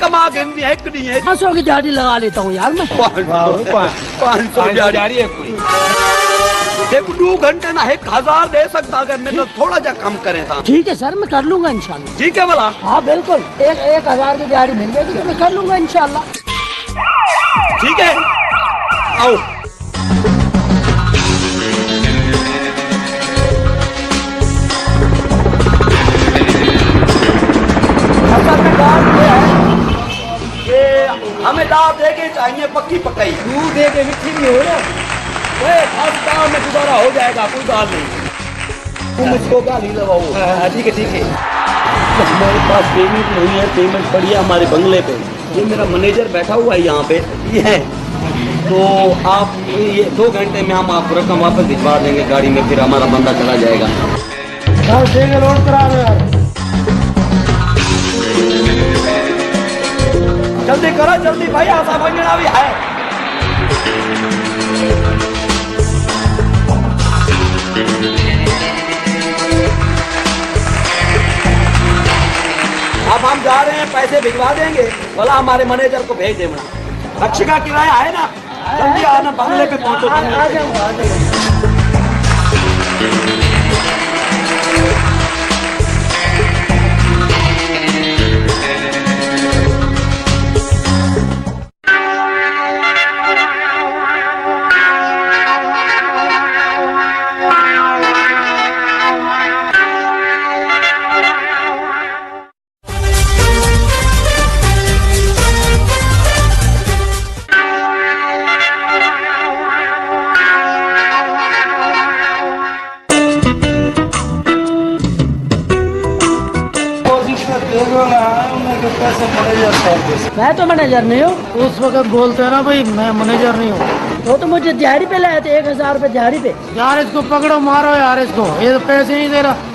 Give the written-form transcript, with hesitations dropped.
कमा के एक नहीं है 500 की दिहाड़ी लगा लेता हूँ यार मैं। 500 दिहाड़ी है कोई। देखो 2 घंटे ना 1000 दे सकता अगर मैं तो थोड़ा जा कम करे था। ठीक है सर, मैं कर लूंगा इंशाल्लाह। ठीक है भला? हाँ बिल्कुल, 1000 की दिहाड़ी मिल जाएगी तो मैं कर लूंगा इंशाल्लाह। ठीक है, आओ। ये हमें दाल देके चाहिए पक्की पकाई। दूध दे के मिट्टी नहीं हो रहा। दाल में गुजारा हो जाएगा, कोई दाल नहीं। तुम उसको गाली लगाओ। ठीक है ठीक है। हमारे पास पेमेंट नहीं है, पेमेंट पड़ी है हमारे बंगले पे। ये मेरा मैनेजर बैठा हुआ है यहाँ पे, ये है। तो आप ये 2 घंटे में हम आपको रकम वापस भिजवा देंगे गाड़ी में, फिर हमारा बंदा चला जाएगा। लोड करा दो यार। जल्दी करो जल्दी भाई, आशा भंगड़ा भी है। अब हम जा रहे हैं, पैसे भिजवा देंगे। बोला हमारे मैनेजर को भेज देना। रक्षी का किराया है ना, जल्दी आना, बंगले पे पहुंचो। आ जाऊंगा। मैं तो मैनेजर नहीं हूँ। उस वक्त बोलते हैं ना भाई मैं मैनेजर नहीं हूँ। वो तो मुझे दिहाड़ी पे लाए थे, 1000 रुपए दिहाड़ी पे। यार इसको पकड़ो मारो यार इसको, ये तो पैसे नहीं दे रहा।